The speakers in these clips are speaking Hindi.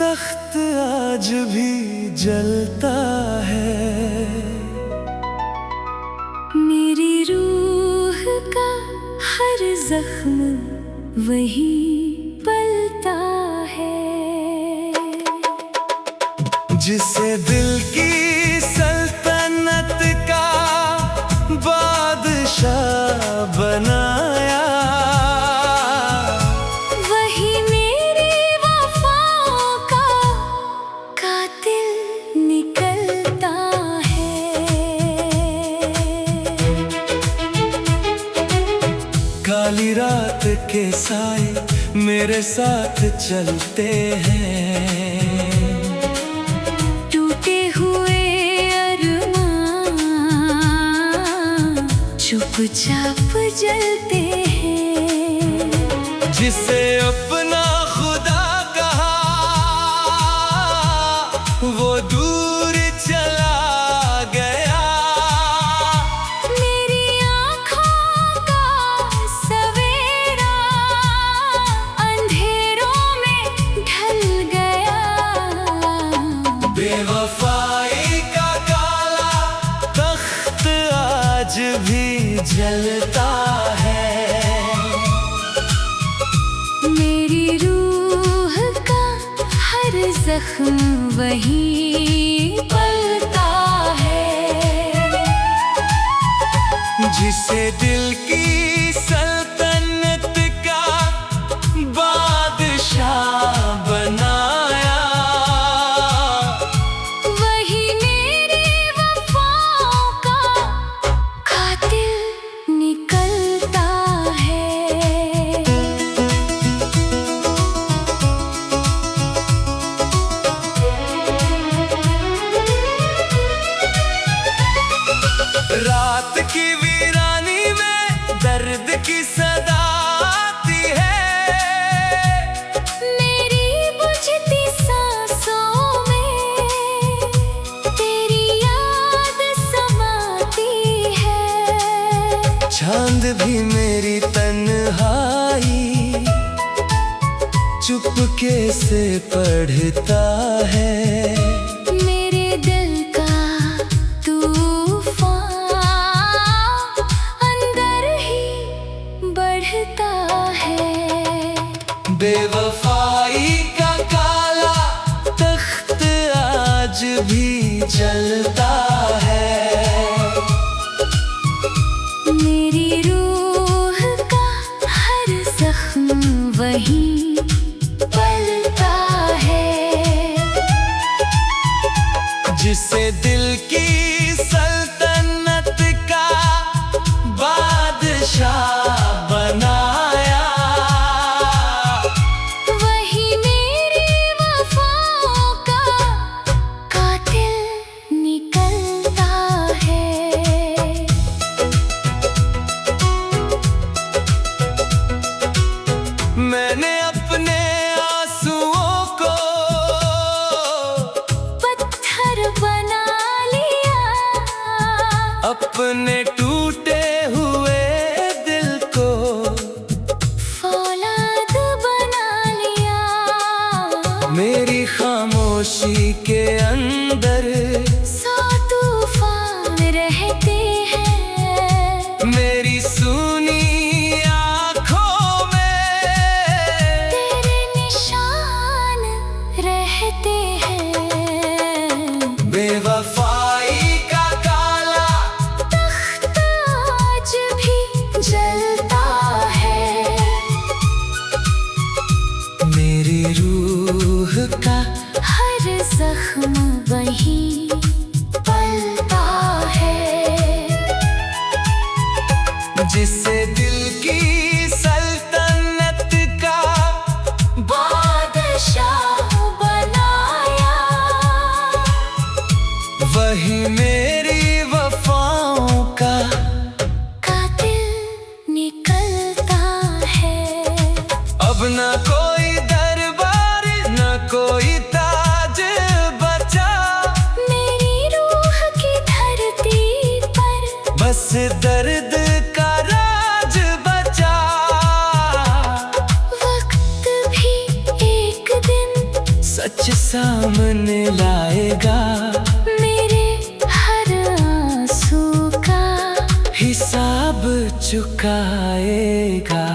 तख्त आज भी जलता है। मेरी रूह का हर जख्म वही पलता है। जिसे दिल की सल्तनत का बादशाह बनाया, वही मेरी वफाओं का कातिल निकलता है। काली रात के साए मेरे साथ चलते हैं। टूटे हुए अरमान चुपचाप जलते हैं। जिसे अपना खुदा कहा वो दूर चला गया। मेरी आँखों का सवेरा अंधेरों में ढल गया। बेवफाई का काला तख्त आज भी जलता है। मेरी रूह का हर जख्म वही पलता है। जिसे दिल की सल्तनत का बादशाह बनाया, वही मेरी वफाओं का कातिल निकलता है। रात की वीरानी में दर्द की सदा आती है। मेरी बुझती सांसों में तेरी याद समाती है। चांद भी मेरी तन्हाई चुपके से पढ़ता है। मेरे दिल का तूफान अंदर ही बढ़ता है। बेवफाई का काला तख्त आज भी जलता है। मेरी रूह का हर जख्म वही पलता है। जिसे दिल की सल्तनत का बादशाह बनाया, वही मेरी वफाओं का कातिल निकलता है। मैंने अपने आंसुओं को पत्थर बना लिया। अपने टूटे हुए दिल को फौलाद बना लिया। मेरी खामोशी के अंदर सौ तूफान रहते हैं। मेरी सुनी आँखों में तेरे निशान रहते हैं। बेवफाई का काला तख्त आज भी जलता है। मेरी रूह का हर जख्म वही पलता है। जिसे दिल की सल्तनत का बादशाह बनाया, वही मेरी वफाओं का कातिल निकलता है। अब न कोई दरबार न कोई ताज बचा। मेरी रूह की धरती पर बस दर्द का राज बचा। वक्त भी एक दिन सच सामने लाएगा। मेरे हर आंसू का हिसाब चुकाएगा।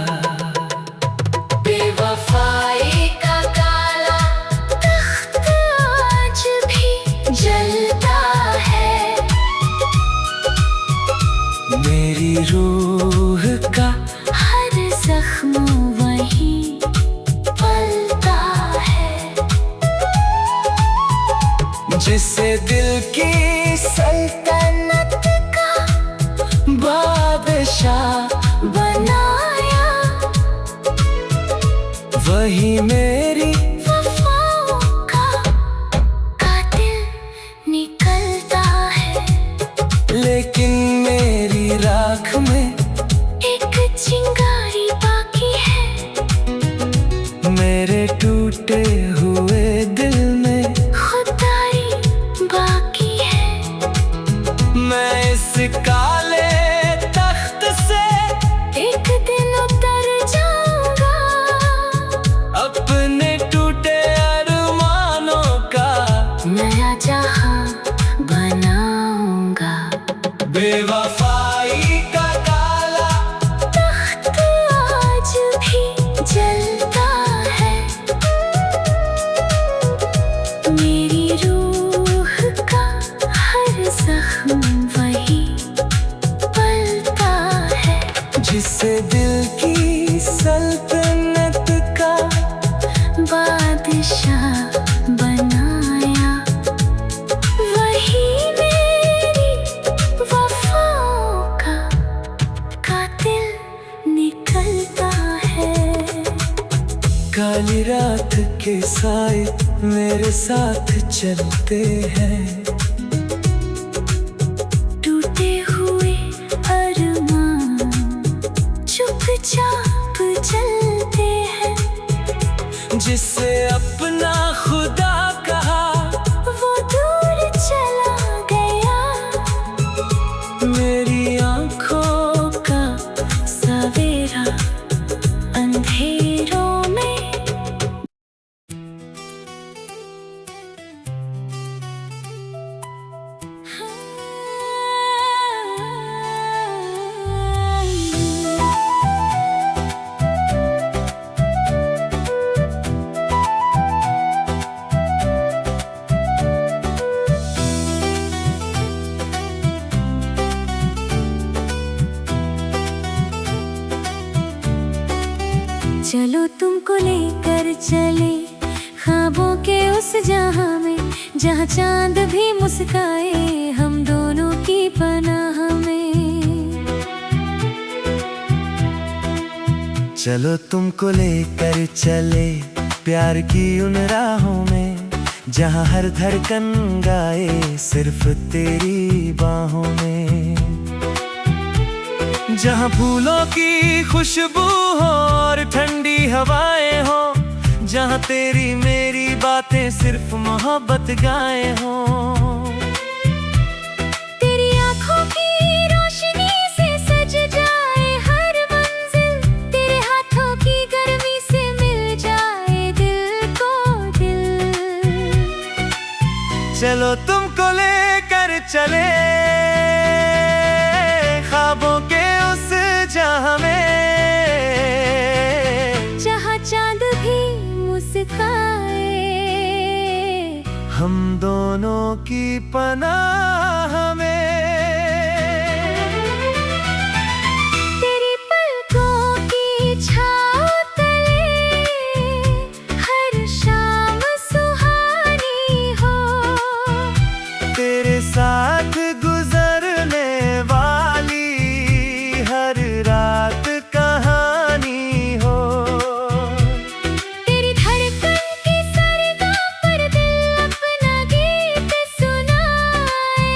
बेवफाई का काला तख्त आज भी जलता है। मेरी रूह का हर जख्म वहीं पलता है। जिसे दिल की सल्तनत का बादशाह बनाया, वही मेरी वफाओं का कातिल निकलता है। लेकिन मेरी राख में एक चिंगारी बाकी है। मेरे टूटे हुए दिल में खुदाई बाकी है। मैं इस काले तख्त से एक दिन उतर जाऊंगा। अपने टूटे अरमानों का नया जहां बनाऊंगा। बेवफाई का काला तख्त आज भी जलता है। मेरी रूह का हर जख्म वहीं पलता है। जिसे दिल की सल्तनत का बादशाह बनाया, वही मेरी वफाओं का कातिल निकलता है। काली रात के साए मेरे साथ चलते हैं। टूटे हुए अरमान चुपचाप चलते हैं। जिसे अपना खुदा कहा वो दूर चला गया। मेरी आंखों का सवेरा अंधेरों में चलो तुमको लेकर चले ख्वाबों के उस जहां में, जहां चांद भी मुस्काए हम दोनों की पनाह में। चलो तुमको लेकर चले प्यार की उन राहों में, जहां हर धड़कन गाए सिर्फ तेरी बाहों में। जहां फूलों की खुशबू हो और ठंडी हवाएं हो, जहां तेरी मेरी बातें सिर्फ मोहब्बत गाए हो। तेरी आंखों की रोशनी से सज जाए हर मंजिल, तेरे हाथों की गर्मी से मिल जाए दिल को दिल। चलो तुमको लेकर चले ख्वाबों के उस जहां में, जहां चांद भी मुस्काए हम दोनों की पनाह में। तेरी पलकों की छाँव तले हर शाम सुहानी हो। तेरे साथ गुजरने वाली हर रात कहानी हो। तेरी धड़कन की सरगा पर दिल अपना गीत सुनाए।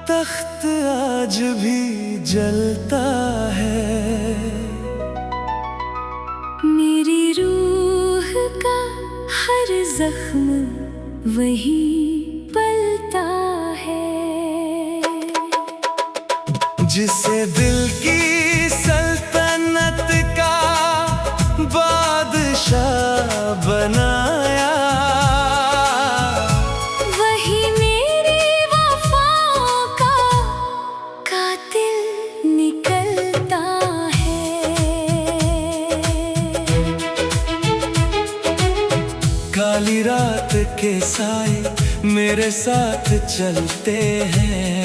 तख्त आज भी जलता है। मेरी रूह का हर जख्म वही पलता है। जिसे दिल की सल्तनत का बादशाह बनाया, वही मेरी वफाओं का कातिल निकलता है। काली रात के साए मेरे साथ चलते हैं,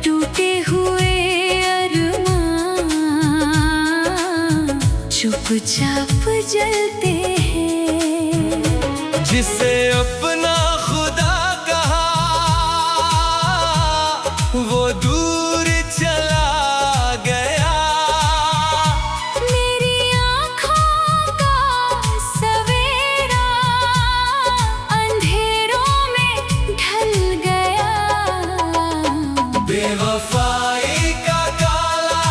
टूटे हुए अरमान चुपचाप जलते हैं। जिसे अपना खुदा कहा वो दूर चला गया। मेरी आँखों का सवेरा अंधेरों में ढल गया। बेवफाई का काला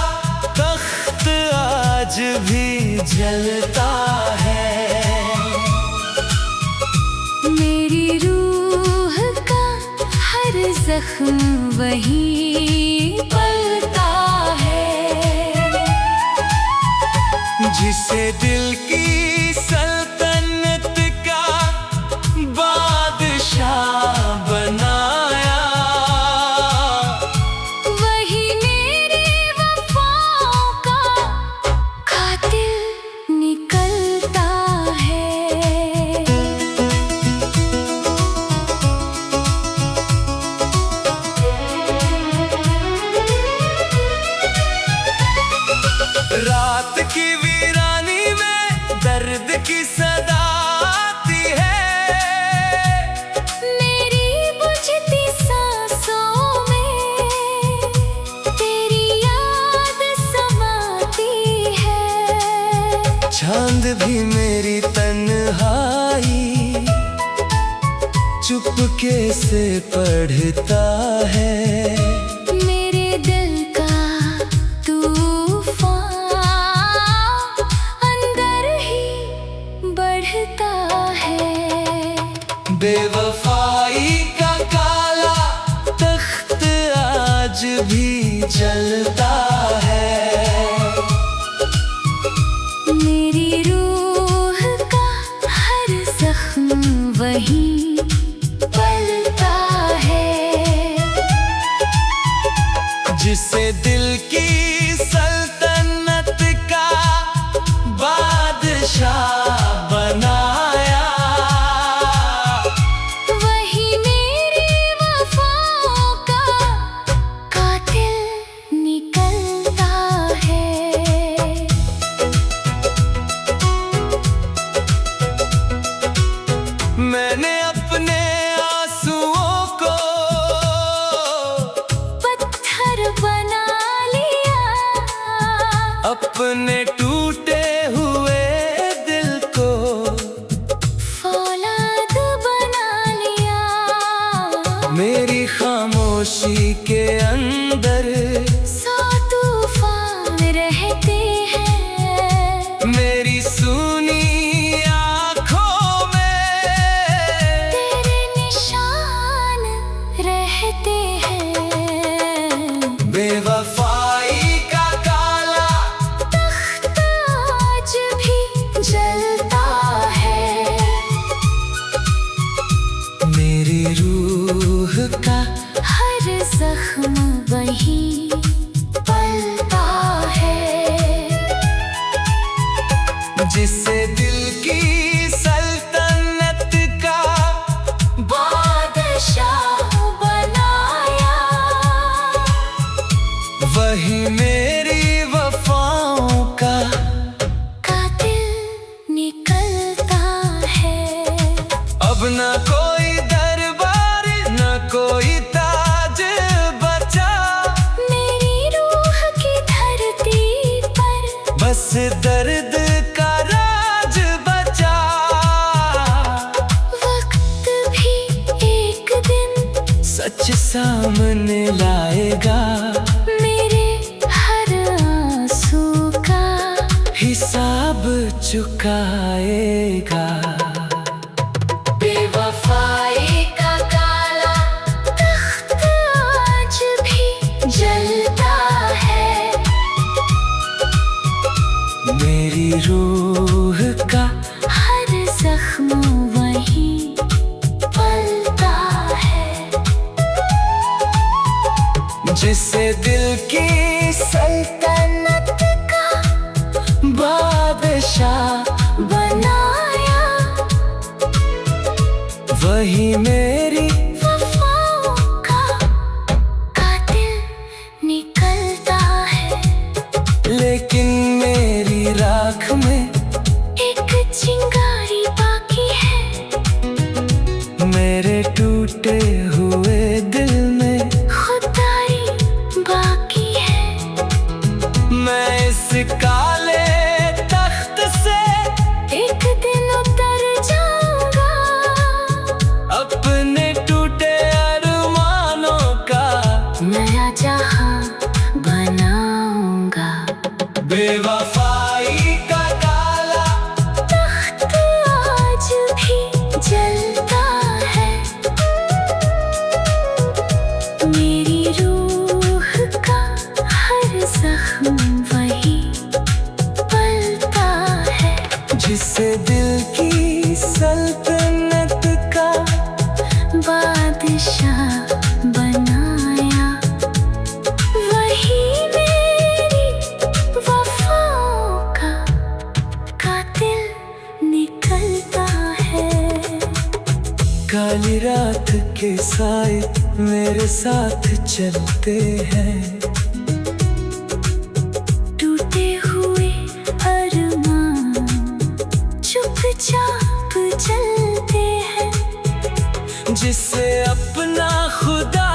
तख्त आज भी जलता है। मेरी रूह का हर जख्म वही पलता है। जिसे दिल की सल्तनत का बादशाह बनाया, वही मेरी वफाओं का कातिल निकलता है। रात की वीरानी में दर्द की सदा आती है। मेरी बुझती सांसों में तेरी याद समाती है। चांद भी मेरी तन्हाई चुपके से पढ़ता है। मेरे दिल का तूफान अंदर ही बढ़ता है। बेवफाई का काला तख्त आज भी जलता है। मेरी रूह का हर जख्म वही पलता है। जिसे दिल की सल्तनत का बादशाह बनाया, वही मेरी वफाओं का कातिल निकलता है। मैंने अपने आंसुओं को पत्थर बना लिया, अपने टूटे हुए दिल को फौलाद बना लिया। मेरी खामोशी के अंदर सौ तूफान रहते हैं। मेरी सुनी आँखों में तेरे निशान रहते हैं। बेवफाई का काला तख्त आज भी जलता है। मेरी रूह का हर जख्म वही पलता है। जिसे दिल की सल्तनत का बादशाह बनाया, वही मेरी वफाओं का कातिल निकलता है। अब न कोई दरबार न कोई ताज बचा। मेरी रूह की धरती पर बस दर्द का राज बचा। वक्त भी एक दिन सच सामने लाएगा। मेरे हर आंसू का हिसाब चुकाएगा। बेवफाई का काला तख्त आज भी जलता है। मेरी रूह का हर जख्म वही पलता है। जिसे दिल की सल्तनत का बादशाह बनाया, वही मेरी वफाओं का कातिल निकलता है। लेकिन मेरी राख में एक चिंगारी बाकी है। मेरे टूटे हुए दिल में खुदाई बाकी है। मैं इस काले तख्त से एक दिन उतर जाऊंगा। अपने टूटे अरमानों का नया जहां बनाऊंगा। बेवफाई का काला तख्त आज भी जलता है। मेरी रूह का हर जख्म वही पलता है। जिसे दिल की सल्तनत का बादशाह बनाया, वही मेरी वफाओं का कातिल निकलता है। काली रात के साए मेरे साथ चलते हैं। टूटे हुए अरमान चुपचाप चलते हैं। जिसे अपना खुदा